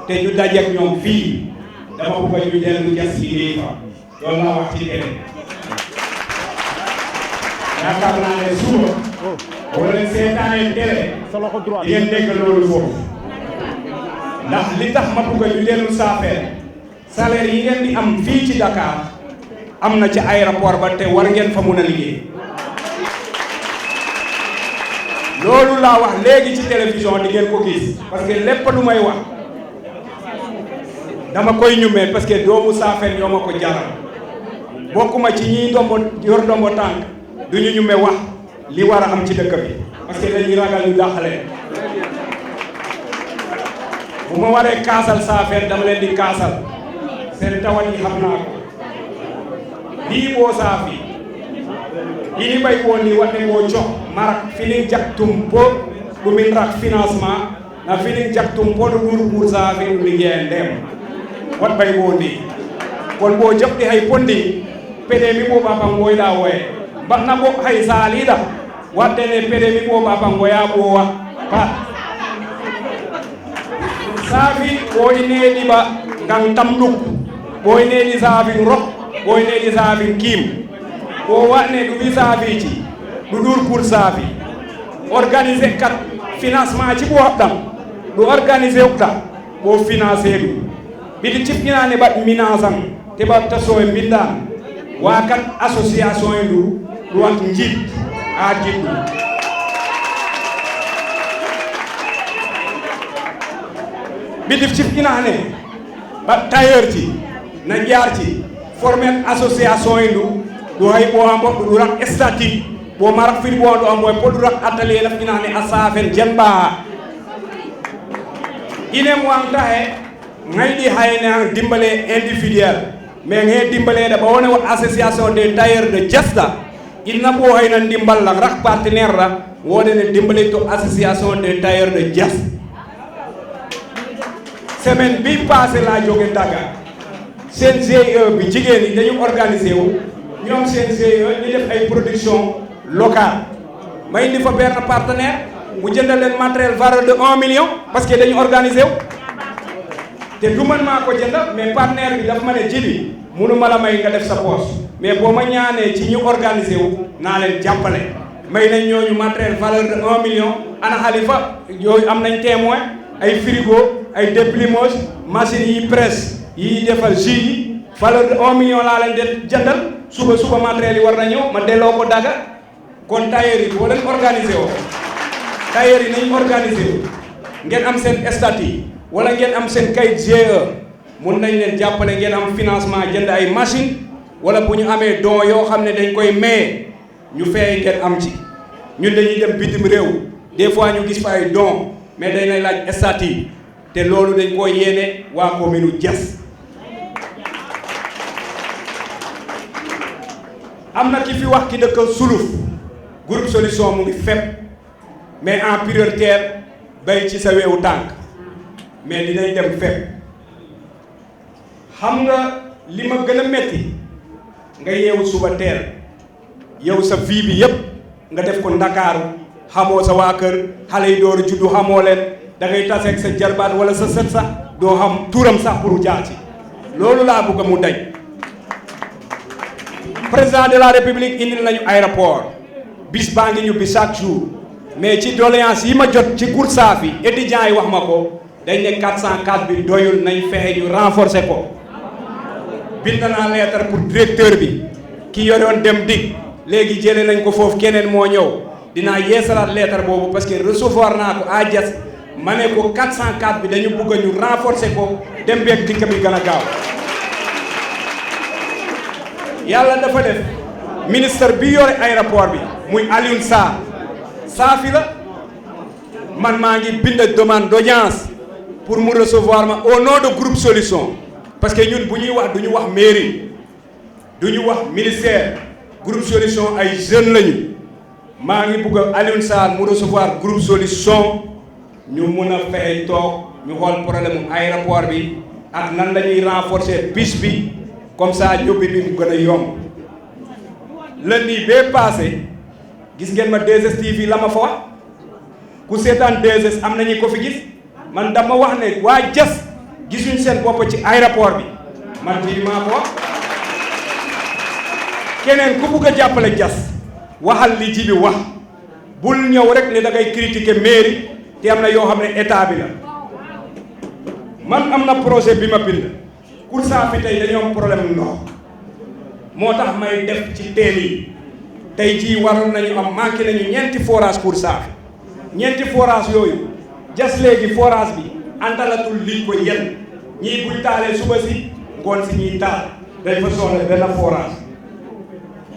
te ñu dajeek ñoom fii dama bëgg ñu dellu jas liggéey fa loolu laa wax ci télé yaakaar naa ne suba wala seetaanee télé di ngeen dégg loolu foofu ndax li tax ma bëgg ñu dellu saafara salaire yi ngeen di am fii ci Dakar am na ci aéroport ba te war ngeen fa mun a liggéey loolu laa wax léegi ci télévision di ngeen ko gis parce que lépp lu may wax dama koy ñumee parce que doomu saafara ñoo ma ko jaral bokkuma ci ñiy yor ndombo tànk du ñu ñume wax li war a am ci dëkk bi parce que dañuy ragal ñu dàqale bu ma waree kaasal saafara dama leen di kaasal seen tawat yi xam naa ko lii boo saafi ini bay woni wadde ngo coh marak filin jaktum po ɗumin rak financement na filin jaktum po ɗo ɗur pour saafi ɗum liggéey ndem wat bay woni kon bo jabɗi hay pondi pede mi ɓo ɓaɓa ngoyɗa woye mbaɗna bo hay saaliɗa wadde ne pede mi ɓo ɓaɓa ngoya ɓowa pa saafi ɓoyneɗi ɓa ngan tamɗuk ɓoyneɗi saafin rok ɓoyneɗi saafin kiim o waɗne ɗum wi saafiji ɗuɗur pour saafi organisé kat financement ci ɓo haɓɗam ɗo organisé ukta ɓo financé ɗum ɓiɗi cifɗinani ɓaɗ minasan teɓa taso e mbindan wa kat association e ndu ɗuwat jiit a jiɗɗu ɓiɗi cifɗinane ɓaɗ tailleur ji na ƴarti formel association e ndu ɗo hay ɓo ambo ɗo ɗurat statique ɓo marak firi ɓo ɗo ambo e poɗurat atelier lafƴinani a saafen jenɓa inem wanta he ŋayɗi hayne dimbale individuel mais he dimbalede ɓa wone wat association des tailleurs de Diasta inna ɓo hayna dimballa rak partenaire ra wodene dimbale to association des tailleurs de Diasta semaine bi passé la jóge Dakar seen GIE bi jigéen ñi dañu organisé wu ñoom seen GIE ñu def ay production locale ma indi fa benn partenaire mu jëndal leen matériel valeur de 1 million parce que dañu organisé wu te du man maa ko jënd mais partenaire bi dafa ma ne jibi munu ma la may nga def sa poche mais boo ma ñaanee ci ñu organisé wu naa leen jàppale may nañ ñooñu matériel valeur de 1 million ana xalifa yooyu am nañ témoin ay frigo ay déplimage machine yi presse yi defal jus yi valeur de 1 million laa leen de jëndal suba matériel yi war na ñëw ma delloo ko daga kon tailleur yi boo leen organisé woo tailleur yi nañ organisé wu ngeen am seen statut wala ngeen am seen kayit GIE mun nañ leen jàppale ngeen am financement jënd ay machine wala bu ñu amee don yoo xam ne dañ koy maye ñu feey ngeen am ci ñun dañuy dem bitim réew des fois ñu gis fa ay don mais dañ lay laaj statut te loolu dañ koy yéene waa commune Diass am na ki fi wax ki dëkk Suluf groupe solution mu ngi fépp mais en prioritaire bay ci sa weewu tànk mais dinañ dem fépp xam nga li ma gën a metti nga yeewu suba teel yow sa vie bi yépp nga def ko Ndakaaru xamoo sa waa kër xale yi door juddu xamoo leen da ngay taseeg sa jarbaat wala sa sët sax doo xam turam sax pour jaar ci loolu laa bëgg mu dañ président de la république indil nañu aéroport bis baa ngi ñubbi chaque jour mais ci doléance yi ma jot ci Goursaafi étudiants yi wax ma ko dañ ne 404 bi doyul nañ fexe ñu renforcer ko bind naa lettre pour directeur bi ki yoroon dem dig léegi jëlee nañ ko foofu keneen moo ñëw dinaa yeesalaat lettre boobu parce que recevoir naa ko à Diass ma ne ko 404 bi dañu bëgg ñu renforcer ko dem beeg dikk bi gën a gaaw yàlla dafa def ministre bi yore aéroport bi muy Alioune Sarr saafi la man maa ngi bind demande d'audience pour mu recevoir ma au nom de groupe solution parce que ñun bu ñuy wax du ñu wax mairie du ñu wax ministère groupe solution ay jeunes lañu maa ngi bëgg Alioune Sarr mu recevoir groupe solution ñu mun a fexe toog ñu xool problème mu aéroport bi ak nan la ñuy renforcer piste bi comme ça ñubbi bi mu gën a yomb lundi bee passé gis ngeen ma 2STV la ma fa wax ku seetaan 2S am nañu ko fi gis man dama wax ne waa Diass gisuñ seen bopp ci aéroport bi man Djily maa ko wax keneen ku bugg a jàppale Diass waxal li Djily wax bul ñëw rek ne da ngay critiquer mairie te am na yoo xam ne état bi la man am na projet bi ma bind Koursaafi tey dañoo am problème ndox moo tax may def ci teen yi tey jii waroon nañu am manqué nañu ñeenti forage Koursaafi ñeenti forage yooyu Diass léegi forage bi antalatul liñ ko yenn ñii buñ taalee suba si ngoon si ñuy taal dañ fa soxla benn forage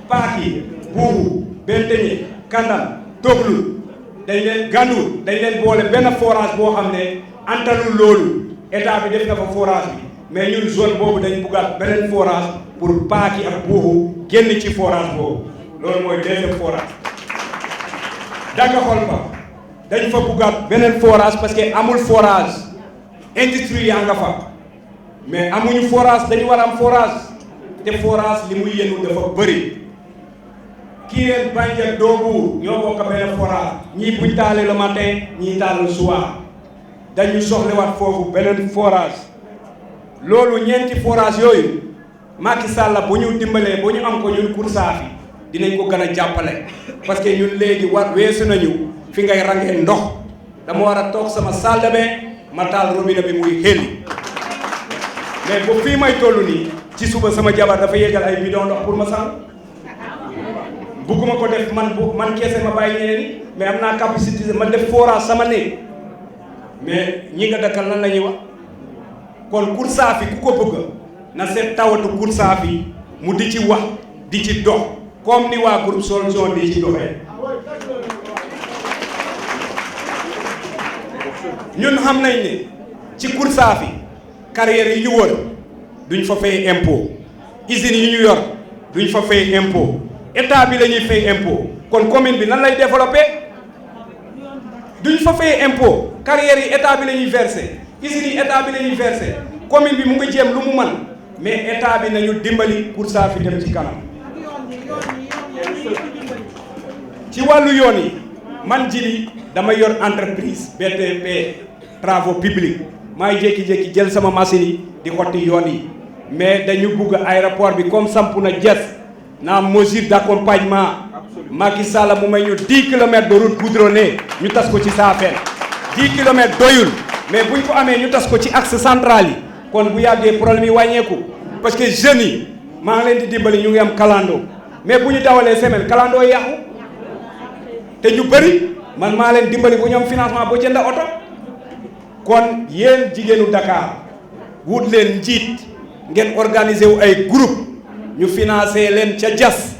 paaki buubu benteñe kandam toglu dañ leen gàndu dañ leen boole benn forage boo xam ne antalul loolu état bi def na fa forage bi mais ñun zone boobu dañ buggaat beneen forage pour paaki ak buubu génn ci forage boobu loolu mooy deuxième forage danga xool ba dañ fa buggaat beneen forage parce que amul forage industrie yaa nga fa mais amuñu forage dañu war a am forage te forage li muy yenu dafa bëri Kirène Bandiack Doobu ñoo bokk benn forage ñii buñ taalee le matin ñii taal le soir dañu soxlewaat foofu beneen forage loolu ñeenti forage yooyu Macky Sall bu ñu dimbalee bu ñu am ko ñun Koursaafi dinañ ko gën a jàppale parce que ñun léegi weesu nañu fi ngay rangee ndox dama war a toog sama salle de bain ma taal robinet bi muy xelli mais bu fii may toll nii ci suba sama jabar dafa yéegal ay bidon ndox pour ma sang bugguma ko def man keese ma bàyyi ñeneen ñi mais am naa capacité ma def forage sama néeg mais ñi nga dëkkal lan la ñuy wax kon Koursaafi ku ko bëgg na seet tawatu Koursaafi mu di ci wax di ci dox comme ni waa groupe solution di ci doxee ñun xam nañ ne ci Koursaafi carrière yi ñu wër duñ fa fay impôt usines yi ñu yor duñ fa fay impôt état bi la ñuy fay impôt kon commune bi nan lay développé duñ fa fay impôt carrière yi état bi la ñuy versé usines yi état bi la ñuy versé commune bi mu ngi jéem lu mu mën mais état bi nañu dimbali Koursaafi dem ci kanam ci wàllu yoon yi man Djily dama yor entreprise BTP travaux publics maay jékki-jékki jël sama machine yi di xotti yoon yi mais dañu bugg aéroport bi comme sampu na Diass na mesure d'accompagnement Macky Sall mu may ñu 10 kilomètres de route goudronnée ñu tas ko ci Saafeen 10 kilomètres doyul mais buñ ko amee ñu tas ko ci axe central yi kon bu yàggee problème yi wàññeeku parce que jeunes yi maa ngi leen di dimbali ñu ngi am kalandoo mais bu ñu dawalee semaine kalandoo yàqu te ñu bëri man maa leen dimbali bu ñu am financement boo jënd oto kon yéen jigéenu Dakar wut leen njiit ngeen organiser wu ay groupe ñu financé leen ca Diass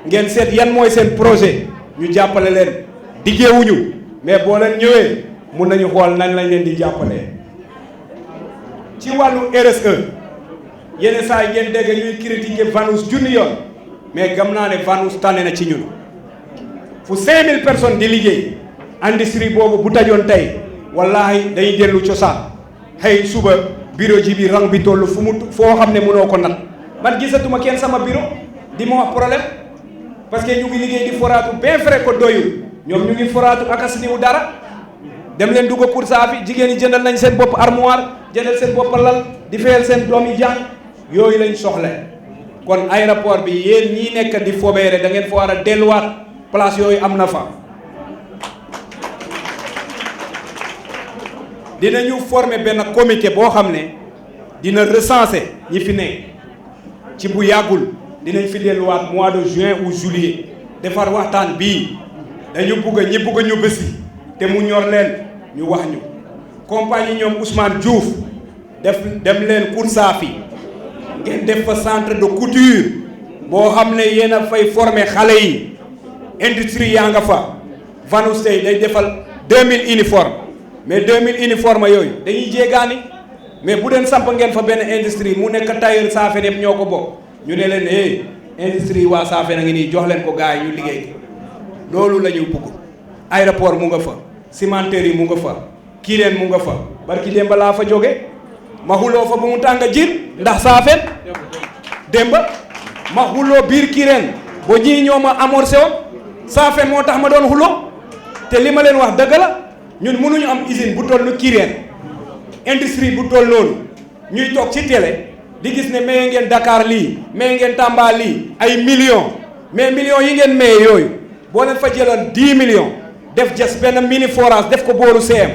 ngeen seet yan mooy seen projet ñu jàppale leen diggeewuñu mais boo leen ñëwee mun nañu xool nañ lañ leen di jàppale ci wàllu RSE yenn saa yi ngeen dégg ñuy critiquer Vanous junni yoon mais gëm naa ne Vanous tànne na ci ñun fu 5000 personnes di liggéey industrie boobu bu tajoon tey wallahi dañuy dellu cosaan xëy suba bureau ji bi rang bi toll fu mu foo xam ne mënoo ko nat man gisatuma kenn sama bureau di ma wax problème parce que ñu ngi liggéey di foraatu bien vrai que doyul ñoom ñu ngi foraatu akas niwu dara dem leen dugg Koursaafi jigéen ñi jëndal nañ seen bopp armoire jëndal seen bopp lal di fayal seen doom yi jàng yooyu lañ soxla kon aéroport bi yéen ñii nekk di fobeere da ngeen fa war a delluwaat place yooyu am na fa dinañu former benn comité boo xam ne dina recenser ñi fi nekk ci bu yàggul dinañ fi delluwaat mois de juin ou juillet defar waxtaan bii dañu bugg ñi bugg ñu bési te mu ñor leen ñu wax ñu compagnie ñoom Ousmane Diouf dem leen Koursaafi ngeen def fa centre de couture boo xam ne yéen a fay former xale yi industrie yaa nga fa Vanous tey day defal 2000 uniformes mais 2000 uniformes yooyu dañuy jéegaani mais bu den samp ngeen fa benn industrie mu nekk tailleur Saafeen yëpp ñoo ko bokk ñu ne leen industrie waa Saafeen a ngi nii jox leen ko gars yi ñu liggéey loolu la ñu bugg aéroport mu nga fa cimenterie yi mu nga fa Kirène mu nga fa barki démba laa fa jóge ma xuloo fa ba mu tàng jir ndax Saafeen démba ma xuloo biir Kirène ba ñii ñoo ma amorcé woon Saafeen moo tax ma doon xuloo te li ma leen wax dëgg la ñun mënuñu am usine bu toll Kirène industrie bu toll noonu ñuy toog ci télé di gis ne maye ngeen Dakar lii maye ngeen Tamba lii ay millions mais millions yi ngeen maye yooyu boo leen fa jëloon 10 millions def jes benn mini forage def ko booru CM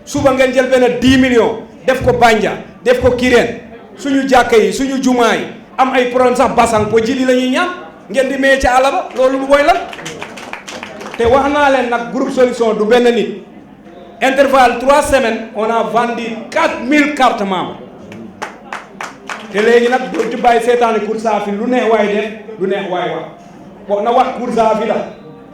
suba ngeen jël benn 10 millions def ko Bandia def ko Kirène suñu jàkka yi suñu jumaa yi am ay problème sax basang po jili la ñuy ñaan ngeen di maye ca àll ba loolu mooy lan. te wax naa leen nag groupe solution du benn nit intervalle 3 semaines on a vendu 4000 cartes membres te léegi nag doo ci bàyyi seetaani course à fil lu neex waay def lu neex waay wax bon na wax course à fil la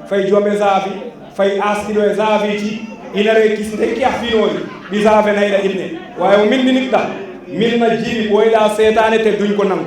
fay jombe zaafi fay askidoe zaafiti inare kisnde ki a fiinoji ɗi zaafe nayɗa inne waaye min minute ɗa min na jiiɗi ɓoyɗa seetaane te duñ ko nangu